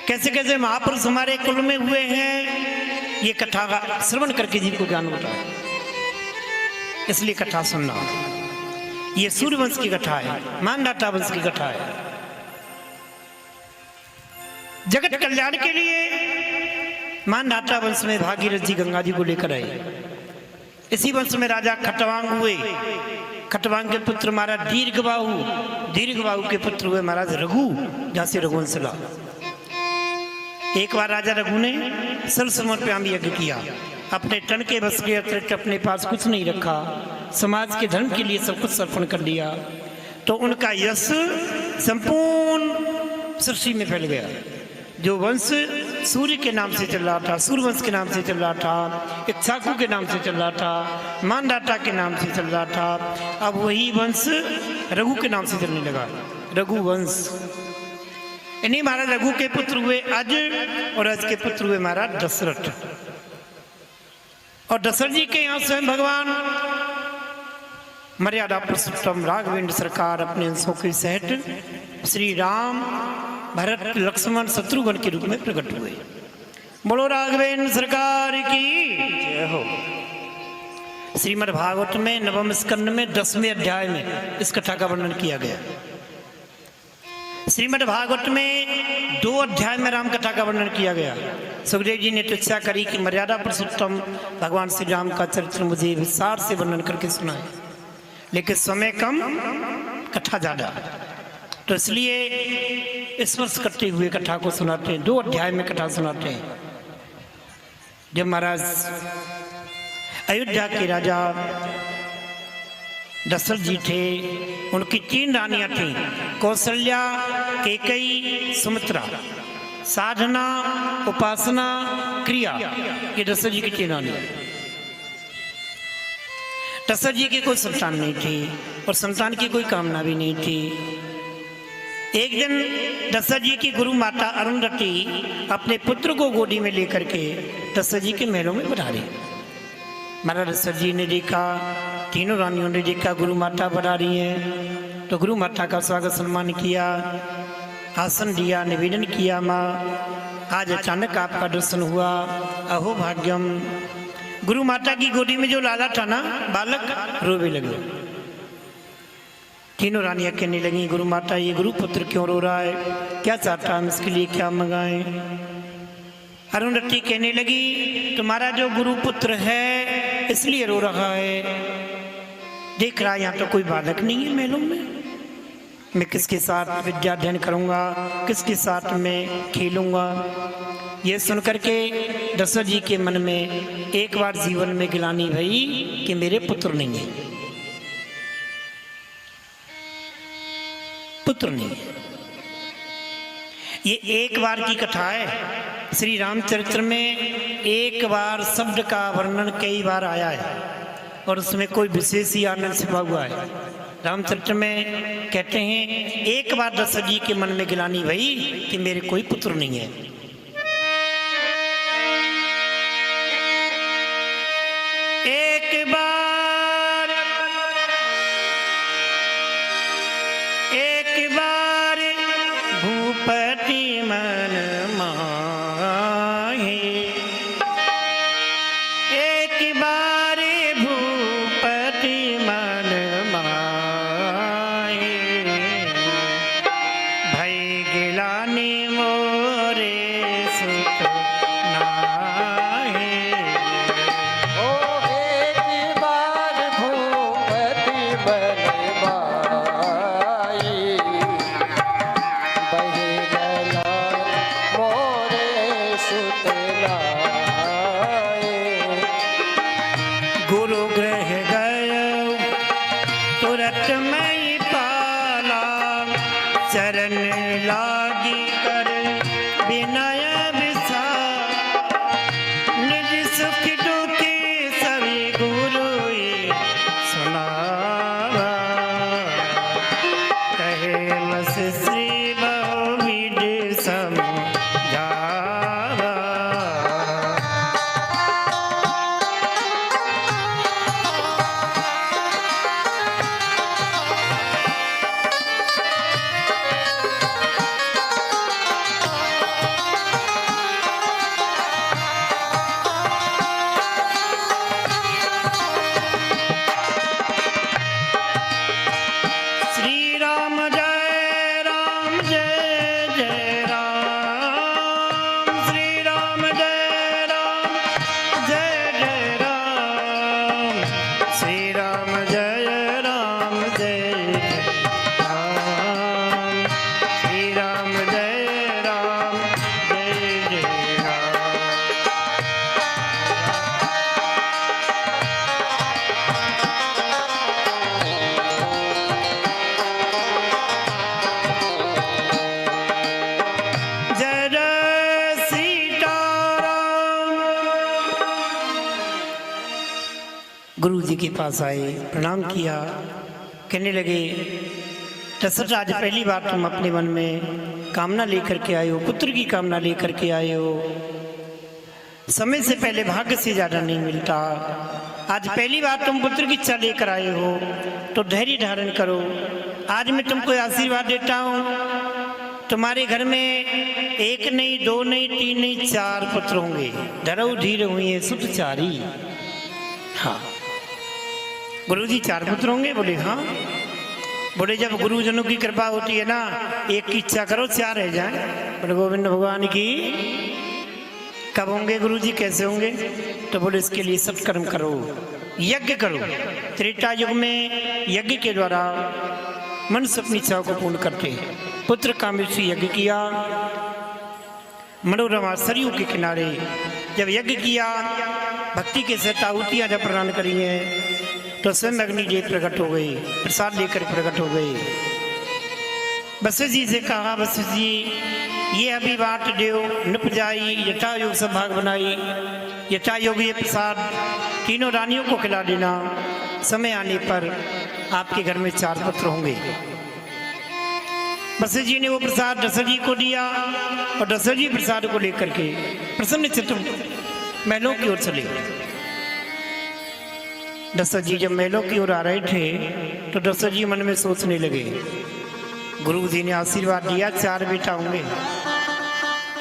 कैसे कैसे महापुरुष हमारे कुल में हुए हैं, ये कथा का श्रवण करके जीव को ज्ञान होता है। इसलिए कथा सुनना। ये सूर्यवंश की कथा है, मानधाता वंश की कथा है। जगत कल्याण के लिए मानधाता वंश में भागीरथ जी गंगा जी को लेकर आए। इसी वंश में राजा खटवांग हुए। खटवांग के पुत्र महाराज दीर्घबाहु, दीर्घबाहु के पुत्र हुए महाराज रघु, जहां से रघुवंश ला। एक बार राजा रघु ने सर्वसमर्पयामी यज्ञ किया। अपने तन के बस के अतिरिक्त अपने पास कुछ नहीं रखा, समाज के धर्म के लिए सब कुछ अर्पण कर दिया। तो उनका यश संपूर्ण सृष्टि में फैल गया। जो वंश सूर्य के नाम से चल रहा था, सूर्यवंश के नाम से चल रहा था, इक्ष्वाकु के नाम से चल रहा था, मानधाता के नाम से चल रहा था, अब वही वंश रघु के नाम से चलने लगा, रघुवंश। इन्हीं महाराज रघु के पुत्र हुए अज, और अज के पुत्र हुए महाराज दशरथ। और दशरथ जी के यहाँ स्वयं भगवान मर्यादा पुरुषोत्तम राघवेंद्र सरकार अपने अंशों के सहित श्री राम, भरत, लक्ष्मण, शत्रुघ्न के रूप में प्रकट हुए। बोलो राघवेंद्र सरकार की जय हो। श्रीमद् भागवत में नवम स्कंद में 10वें अध्याय में इस कथा का वर्णन किया गया। श्रीमद् भागवत में 2 अध्याय में राम कथा का वर्णन किया गया। सुखदेव जी ने तो इच्छा करी कि मर्यादा पुरुषोत्तम भगवान श्री राम का चरित्र मुझे विस्तार से वर्णन करके सुनाए, लेकिन समय कम, कथा ज्यादा, तो इसलिए स्पर्श करते हुए कथा को सुनाते हैं। 2 अध्याय में कथा सुनाते हैं। जब महाराज अयोध्या के राजा दशरथ जी थे, उनकी 3 रानियां थीं, कौशल्या, कैकेयी, सुमित्रा। साधना, उपासना, क्रिया, ये दशरथ जी की 3 रानियां। दशरथ जी की कोई संतान नहीं थी और संतान की कोई कामना भी नहीं थी। एक दिन दशरथ जी की गुरु माता अरुंधति अपने पुत्र को गोदी में लेकर के दशरथ जी के महलों में पधारी। महाराज दशरथ जी ने देखा, तीनों रानियों ने देखा गुरु माता पधार रही हैं, तो गुरु माता का स्वागत सम्मान किया, आसन दिया, निवेदन किया। माँ, आज अचानक आपका दर्शन हुआ, अहो भाग्यम। गुरु माता की गोदी में जो लाला था ना बालक, रोने लगे। तीनों रानियां कहने लगी, गुरु माता ये गुरु पुत्र क्यों रो रहा है, क्या चाहता है, हम इसके लिए क्या मंगाएं। अरुंधति कहने लगी, तुम्हारा जो गुरु पुत्र है इसलिए रो रहा है, देख रहा है यहाँ तो कोई बालक नहीं है महलों में, मैं किसके साथ विद्या अध्ययन करूँगा, किसके साथ मैं खेलूँगा। ये सुनकर के दशरथ जी के मन में एक बार जीवन में गिलानी भई कि मेरे पुत्र नहीं है, पुत्र नहीं है। ये एक बार की कथा है। श्री रामचरित्र में एक बार शब्द का वर्णन कई बार आया है और उसमें कोई विशेष ही आनंद छिपा हुआ है। रामचरित्र में कहते हैं एक बार दशरथ जी के मन में गिलानी भई कि मेरे कोई पुत्र नहीं है। एक बार भूपति मन माहे, एक बार भूपति मन माहे, भई गिलानी मोरे सुत नाहे। ओ एक बार भूपति मन माहे, बही गलान मोरे सुत नाहे। गुरु गृह गयो तुरत मई पाला, चरण लागी कर विनय विसार, निज सुख दुखी सभी गुरु सुनावा, कहे बस श्री बहु विधि समझावा। गुरु जी के पास आए, प्रणाम किया, कहने लगे दशरथ आज पहली बार तुम अपने मन में कामना लेकर के आए हो, पुत्र की कामना लेकर के आए हो। समय से पहले भाग्य से ज़्यादा नहीं मिलता। आज पहली बार तुम पुत्र की इच्छा लेकर आए हो तो धैर्य धारण करो। आज मैं तुमको आशीर्वाद देता हूँ, तुम्हारे घर में एक नहीं, दो नहीं, तीन नहीं, 4 पुत्र होंगे। धरऊ धीर हुई है सुत चारी। हाँ गुरुजी 4 पुत्र होंगे? बोले हाँ। बोले जब गुरुजनों की कृपा होती है ना, एक की इच्छा करो 4 रह जाए। बोले गोविंद भगवान की। कब होंगे गुरुजी, कैसे होंगे? तो बोले इसके लिए सत्कर्म करो, यज्ञ करो। त्रेता युग में यज्ञ के द्वारा मनुष्य अपनी इच्छाओं को पूर्ण करते हैं। पुत्र कामेष्टि यज्ञ किया, मनोरमा सरयू के किनारे जब यज्ञ किया, भक्ति के साथ आहुतियां जब प्रदान करी हैं तो स्वयं अग्निदेव प्रकट हो गए, प्रसाद लेकर प्रकट हो गए। वशिष्ठ जी से कहा, वशिष्ठ जी ये अभी बात देव निपजाई, यथा योग सब भाग बनाई, यथा योग ये प्रसाद तीनों रानियों को खिला देना। समय आने पर आपके घर में 4 पुत्र होंगे। वशिष्ठ जी ने वो प्रसाद दशरथ जी को दिया और दशरथ जी प्रसाद को लेकर के प्रसन्न चित्त महलों की ओर चले। दशरथ जी जब महलों की ओर आ रहे थे तो दशरथ जी मन में सोचने लगे, गुरु जी ने आशीर्वाद दिया 4 बेटा होंगे,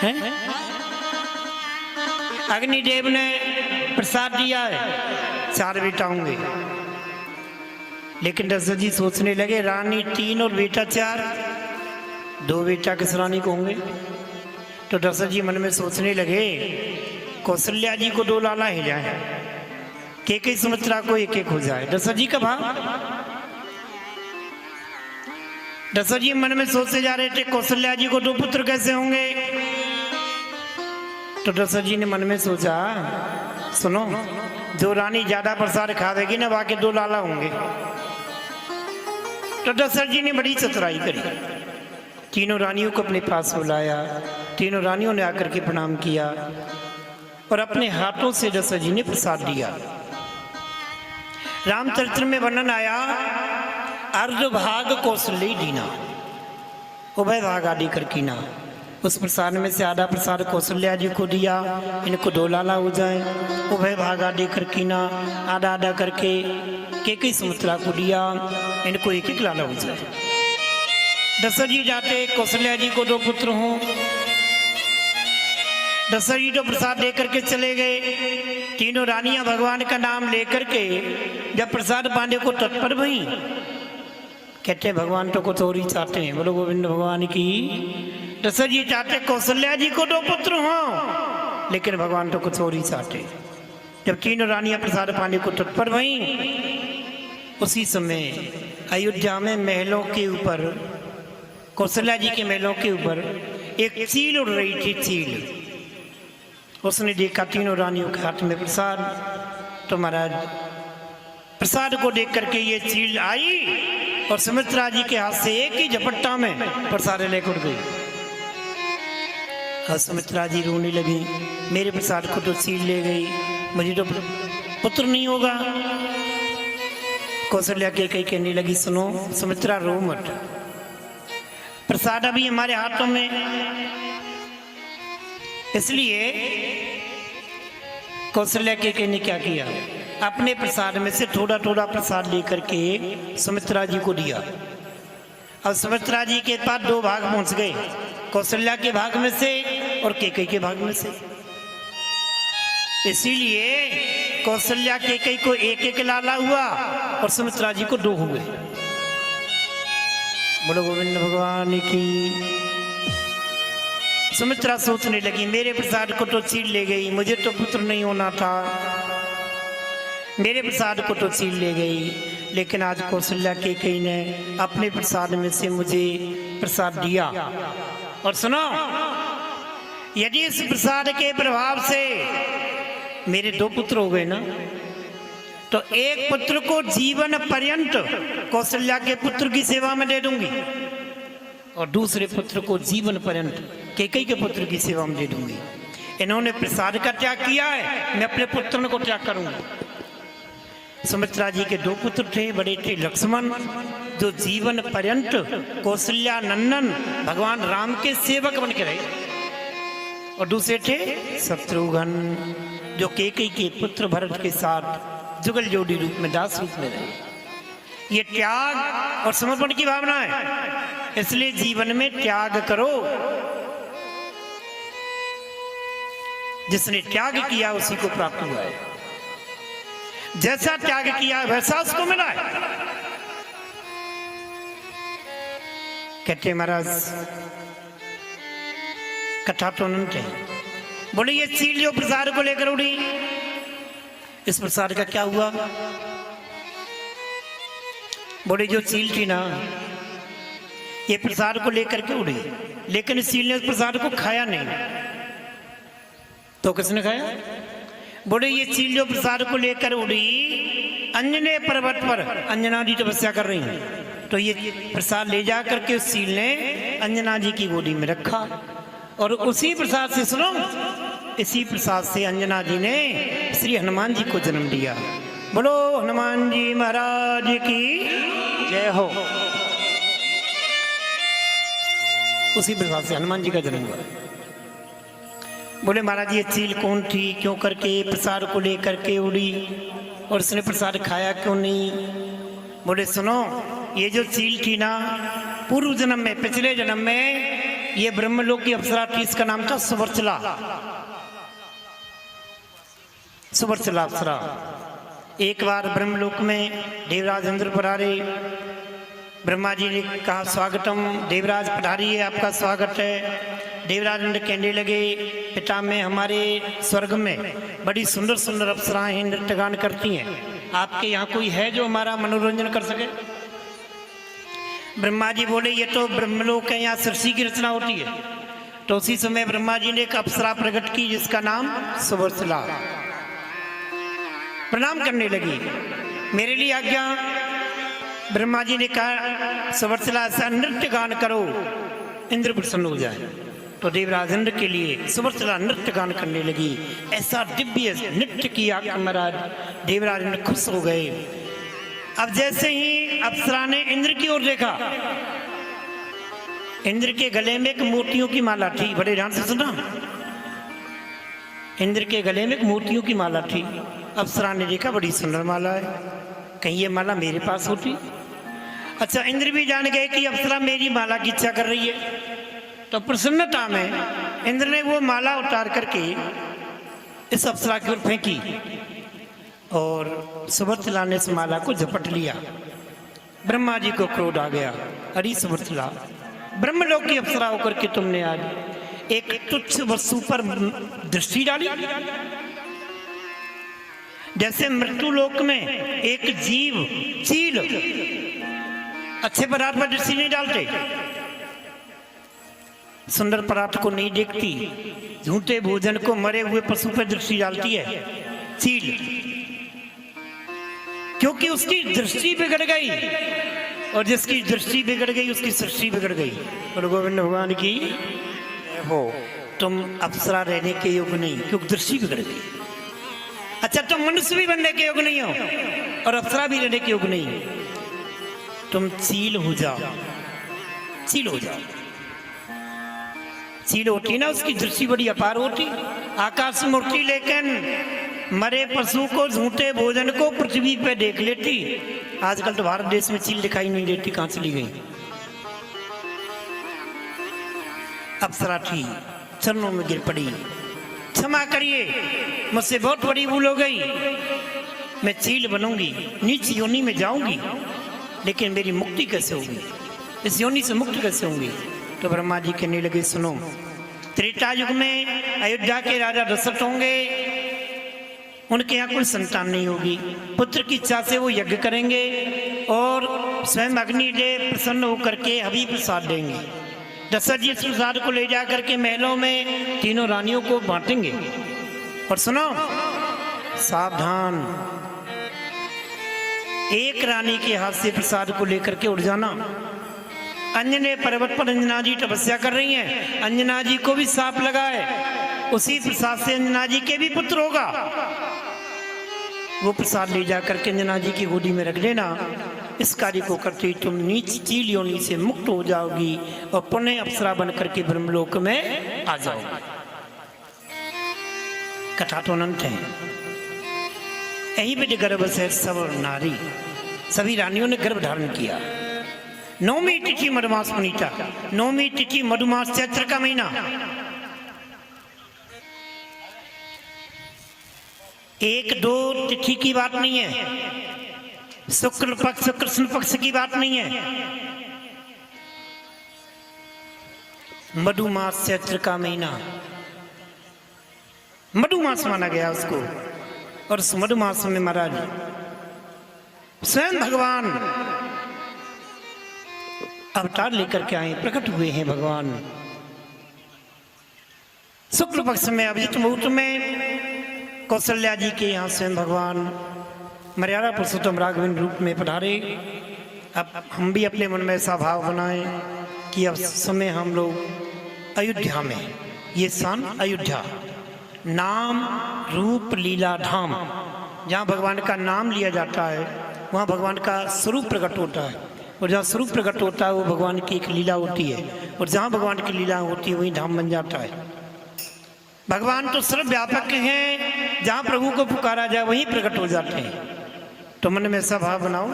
हैं? अग्निदेव ने प्रसाद दिया है 4 बेटा होंगे। लेकिन दशरथ जी सोचने लगे रानी 3 और बेटा 4, 2 बेटा किस रानी को होंगे? तो दशरथ जी मन में सोचने लगे कौशल्या जी को 2 लाला है जाए, केकई सुमित्रा को 1-1 हो जाए। दशरथ जी का भाव। दशरथ जी मन में सोचते जा रहे थे कौशल्या जी को 2 पुत्र कैसे होंगे? तो दशरथ जी ने मन में सोचा, सुनो जो रानी ज्यादा प्रसाद खावेगी ना बाकी 2 लाला होंगे। तो दशरथ जी ने बड़ी चतुराई करी, तीनों रानियों को अपने पास बुलाया। तीनों रानियों ने आकर के प्रणाम किया और अपने हाथों से दशरथ जी ने प्रसाद दिया। रामचरित्र में वर्णन आया, अर्ध भाग कौशल्य दीना, उभय भाग आदि कर कीना। उस प्रसाद में से आधा प्रसाद कौशल्या जी को दिया, इनको 2 लाला हो जाए। उभय भाग आदि कर कीना, आधा आधा करके केकई सुमित्रा को दिया, इनको 1-1 लाला हो जाए। दशरथ जी जाते कौशल्या जी को 2 पुत्र हों। दशरथ जी तो प्रसाद लेकर के चले गए। तीनों रानियां भगवान का नाम लेकर के जब प्रसाद पाने को तत्पर हुई, कहते भगवान तो कुछ और ही चाहते हैं। बोलो गोविंद भगवान की। दशरथ जी चाहते कौशल्या जी को 2 पुत्र हों, लेकिन भगवान तो कुछ और ही चाहते। जब तीनों रानियां प्रसाद पाने को तत्पर हुई, उसी समय अयोध्या में महलों के ऊपर, कौशल्या जी के महलों के ऊपर एक चील उड़ रही थी। चील उसने देखा तीनों रानियों के हाथ में प्रसाद, तो महाराज प्रसाद को देख करके ये चील आई और सुमित्रा जी के हाथ से एक ही झपट्टा में प्रसाद लेकर उड़ गई। और सुमित्रा जी रोने लगी, मेरे प्रसाद को तो चील ले गई, मुझे तो पुत्र नहीं होगा। कौशल्या के कई कहने लगी, सुनो सुमित्रा रो मत, प्रसाद अभी हमारे हाथों में। इसलिए कौशल्या के ने क्या किया, अपने प्रसाद में से थोड़ा थोड़ा प्रसाद लेकर के सुमित्रा जी को दिया। और सुमित्रा जी के पास 2 भाग पहुंच गए, कौशल्या के भाग में से और केकई के भाग में से। इसीलिए कौशल्या केकई को 1-1 लाला हुआ और सुमित्रा जी को 2 हुए। बोलो गोविंद भगवान की। सुमित्रा सोचने लगी, मेरे प्रसाद को तो चील ले गई, मुझे तो पुत्र नहीं होना था, मेरे प्रसाद को तो चील ले गई। लेकिन आज कौशल्या केकई ने अपने प्रसाद में से मुझे प्रसाद दिया। और सुनो, यदि इस प्रसाद के प्रभाव से मेरे 2 पुत्र हो गए ना, तो एक पुत्र को जीवन पर्यंत कौशल्या के पुत्र की सेवा में दे दूंगी और दूसरे पुत्र को जीवन पर्यंत केकई के पुत्र की सेवा में दे दूंगी। इन्होंने प्रसाद का त्याग किया है, मैं अपने पुत्र को त्याग करूंगा। सुमित्रा जी के 2 पुत्र थे, बड़े थे लक्ष्मण जो जीवन पर्यंत कौशल्या नंदन भगवान राम के सेवक बन के रहे, और दूसरे थे शत्रुघ्न जो कैकेयी के पुत्र भरत के साथ जुगल जोड़ी रूप में दास रूप में रहे। ये त्याग और समर्पण की भावना है, इसलिए जीवन में त्याग करो। जिसने त्याग किया उसी को प्राप्त हुआ है, जैसा त्याग किया वैसा उसको मिला है। कहते महाराज कथा तो अनंत है। बोले ये चील जो प्रसाद को लेकर उड़ी, इस प्रसाद का क्या हुआ? बोले जो चील थी ना, ये प्रसाद को लेकर के उड़ी, लेकिन इस चील ने उस प्रसाद को खाया नहीं। तो किसने खाया? बोले ये चील जो प्रसाद को लेकर उड़ी, अंजने पर्वत पर अंजना जी तपस्या कर रही हैं, तो ये प्रसाद ले जा करके उस चील ने अंजना जी की गोदी में रखा, और उसी प्रसाद से, सुनो, इसी प्रसाद से अंजना जी ने श्री हनुमान जी को जन्म दिया। बोलो हनुमान जी महाराज की जय हो। उसी प्रसाद से हनुमान जी का जन्म हुआ। बोले महाराज ये चील कौन थी, क्यों करके प्रसाद को लेकर के उड़ी, और उसने प्रसाद खाया क्यों नहीं? बोले सुनो, ये जो चील थी ना, पूर्व जन्म में, पिछले जन्म में ये ब्रह्मलोक की अप्सरा थी, इसका नाम था सुवर्चला। सुवर्चला अप्सरा। एक बार ब्रह्मलोक में देवराज इंद्र पधारे, ब्रह्मा जी ने कहा स्वागतम, देवराज पधारिए, आपका स्वागत है। देवराज इंद्र कहने लगे, पिता में हमारे स्वर्ग में बड़ी सुंदर सुंदर अप्सराएं हैं, नृत्य गान करती हैं, आपके यहाँ कोई है जो हमारा मनोरंजन कर सके? ब्रह्मा जी बोले ये तो ब्रह्मलोक है, यहाँ सृष्टि की रचना होती है। तो उसी समय ब्रह्मा जी ने एक अप्सरा प्रकट की जिसका नाम सुवर्चला। प्रणाम करने लगी, मेरे लिए आज्ञा। ब्रह्मा जी ने कहा सुवर्चला ऐसा नृत्य गान करो, इंद्र प्रसन्न हो जाए। तो देवराज इंद्र के लिए सुवर्चला नृत्य गान करने लगी, ऐसा दिव्य नृत्य किया कि महाराज देवराज इंद्र खुश हो गए। अब जैसे ही अप्सरा ने इंद्र की ओर देखा, इंद्र के गले में एक मोतियों की माला थी, बड़े ध्यान से सुना, इंद्र के गले में एक मोतियों की माला थी। अप्सरा ने देखा बड़ी सुंदर माला है, कहीं ये माला मेरे पास होती। अच्छा, इंद्र भी जान गए कि अप्सरा मेरी माला की इच्छा कर रही है, तो प्रसन्नता में इंद्र ने वो माला उतार करके इस अप्सरा की ओर फेंकी, और सुवर्चला ने इस माला को झपट लिया। ब्रह्मा जी को क्रोध आ गया, अरे सुवर्चला, ब्रह्मलोक की अप्सरा होकर के तुमने आज एक तुच्छ वस्तु पर दृष्टि डाली। जैसे मृत्यु लोक में एक जीव चील अच्छे पदार्थ पर दृष्टि नहीं डालते, सुंदर पदार्थ को नहीं देखती, झूठे भोजन को, मरे हुए पशु पर दृष्टि डालती है चील, क्योंकि उसकी दृष्टि बिगड़ गई, और जिसकी दृष्टि बिगड़ गई उसकी सृष्टि बिगड़ गई। और गोविंद भगवान की हो। तुम अप्सरा रहने के योग्य नहीं, क्योंकि दृष्टि बिगड़ गई। अच्छा, तुम मनुष्य भी बनने के योग्य नहीं हो, और अप्सरा भी रहने के योग्य नहीं, तुम चील हो जाओ, चील हो जाओ। चील होती ना, उसकी दृष्टि बड़ी अपार होती, आकाश में उड़ती, लेकिन मरे पशु को, झूठे भोजन को पृथ्वी पे देख लेती। आजकल तो भारत देश में चील दिखाई नहीं देती, कहां चली गई? अप्सरा थी, चरणों में गिर पड़ी, क्षमा करिए, मुझसे बहुत बड़ी भूल हो गई, मैं चील बनूंगी, नीच योनि में जाऊंगी, लेकिन मेरी मुक्ति कैसे होगी, इस योनि से मुक्त कैसे होंगी? तो ब्रह्मा जी कहने लगे, सुनो, त्रेता युग में अयोध्या के राजा दशरथ होंगे, उनके यहाँ कोई संतान नहीं होगी, पुत्र की इच्छा से वो यज्ञ करेंगे और स्वयं अग्निदेव प्रसन्न होकर के हवि प्रसाद देंगे। दशरथ जी इस प्रसाद को ले जा करके महलों में तीनों रानियों को बांटेंगे। और सुनो, सावधान, एक रानी के हाथ से प्रसाद को लेकर के उड़ जाना। अंजने पर्वत पर अंजना जी तपस्या कर रही हैं, अंजना जी को भी सांप लगा है, उसी प्रसाद से अंजना जी के भी पुत्र होगा। वो प्रसाद ले जाकर के अंजना जी की गोदी में रख लेना। इस कार्य को करते ही तुम नीच चील योनि से मुक्त हो जाओगी और पुण्य अप्सरा बन करके ब्रह्मलोक में आ जाओगी। कथा तो अनंत है। यही बेटे गर्भ से सब नारी, सभी रानियों ने गर्भ धारण किया। नौवीं तिथि मधुमास पुनीता, नौवीं तिथि मधुमास चैत्र का महीना। एक दो तिथि की बात नहीं है, शुक्ल पक्ष कृष्ण पक्ष की बात नहीं है। मधुमास चैत्र का महीना, मधुमास माना गया उसको। और उस मधुमास में महाराज स्वयं भगवान अवतार लेकर के आए, प्रकट हुए हैं भगवान। शुक्ल पक्ष में अभिजित मुहूर्त में कौशल्या जी के यहाँ स्वयं भगवान मर्यादा पुरुषोत्तम राघवेंद्र रूप में पधारे। अब हम भी अपने मन में ऐसा भाव बनाएं कि अब समय हम लोग अयोध्या में, ये स्थान अयोध्या, नाम रूप लीला धाम, जहाँ भगवान का नाम लिया जाता है वहाँ भगवान का स्वरूप प्रकट होता है। और जहाँ स्वरूप प्रकट होता है वो भगवान की एक लीला होती है। और जहाँ भगवान की लीला होती है वहीं धाम बन जाता है। भगवान तो सर्वव्यापक हैं, जहाँ प्रभु को पुकारा जाए वहीं प्रकट हो जाते हैं। तो मन में ऐसा भाव बनाओ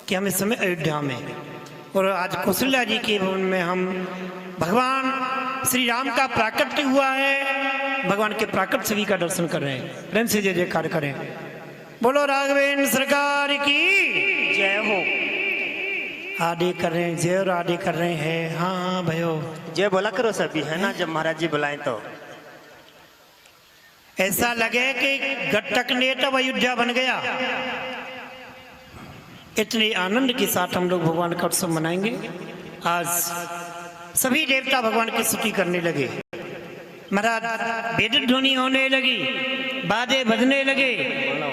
कि हम इस समय अयोध्या में, और आज कौशल्या जी के भवन में हम भगवान श्री राम का प्राकट्य हुआ है, भगवान के प्राकट छवि का दर्शन कर रहे हैं। प्रेम से जय जयकार करें। बोलो राघवेंद्र सरकार की जय हो। आदि कर रहे हैं, जय और आदि कर रहे हैं। हाँ भयो, जय बोला करो सभी, है ना, जब महाराज जी बुलाएं तो। ऐसा लगे कि गट्टक ने तब अयोध्या बन गया। इतने आनंद के साथ हम लोग भगवान का उत्सव मनाएंगे। आज सभी देवता भगवान की स्तुति करने लगे। महाराज वेद ध्वनि होने लगी, बाजे बजने लगे,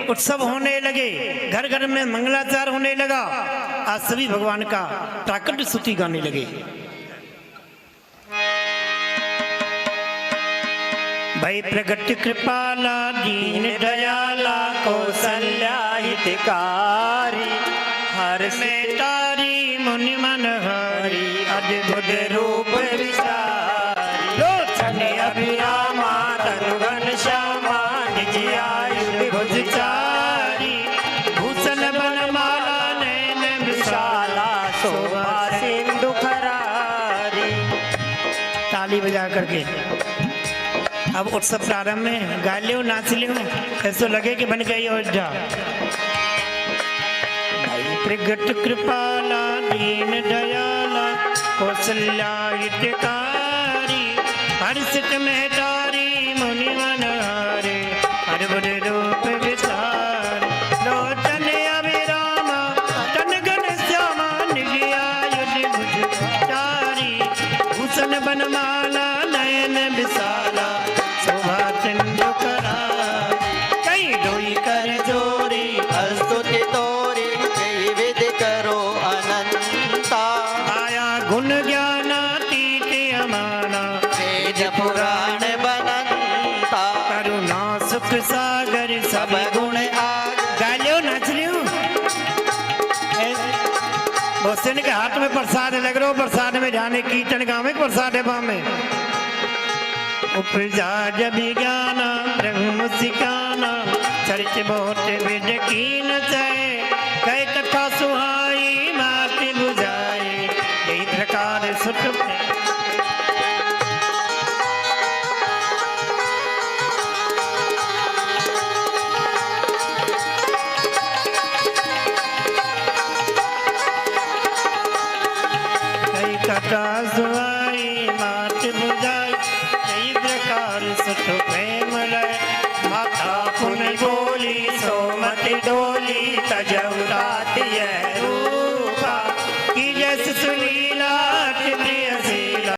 उत्सव होने लगे, घर घर में मंगलाचार होने लगा। आज सभी भगवान का प्राकट स्तुति गाने लगे। भाई प्रगट कृपाला दीन दयाला कौशल्या हितकारी, हर में तारी मुनि मन हरि अद्भुत रूप विचारी, लोचन अभिरामा तनुगन श्यामा, निज आयु भुज चारी, भूषण बनमाला नैन विशाला, शोभा सिंधु खरारी। ताली बजा करके अब उत्सव प्रारंभ में गा लियो, नाच लियो, ऐसा लगे कि बन गई अयोध्या। प्रगट कृपाला दीन दयाला कौशल्या हितकारी, हर्षित में तारी मुनि मन हरे अद्भुत रूप विचार, लोचन अभिरामा तनगन श्यामा, निज आयु भुज चारी, भूषण बनमाला नयन विशाला, शोभा सिंधु करारी, कई डोई कर जोरी स्तुति तोरी, जय विद करो अनंता, आया गुण ज्ञानातीत अमाना, वेद पुराण बनंता, करुणा सुख सागर सब गुण आग। गा लियो, नाच लियो। बोसन के हाथ में प्रसाद लग रहा हो, प्रसाद में जाने कीर्तन गावे प्रसाद है बामे। उपजा जब ज्ञाना ब्रह्म सिकाना, चरित बहुत विद कीन चय, कई कथा सुहाई माति बुझाई, यही प्रकार सुत कई कथा सुहाई मात बुझाई, कई प्रकार सुत प्रेम लय, माता पुन बोली सोमति डोली, तजउराती है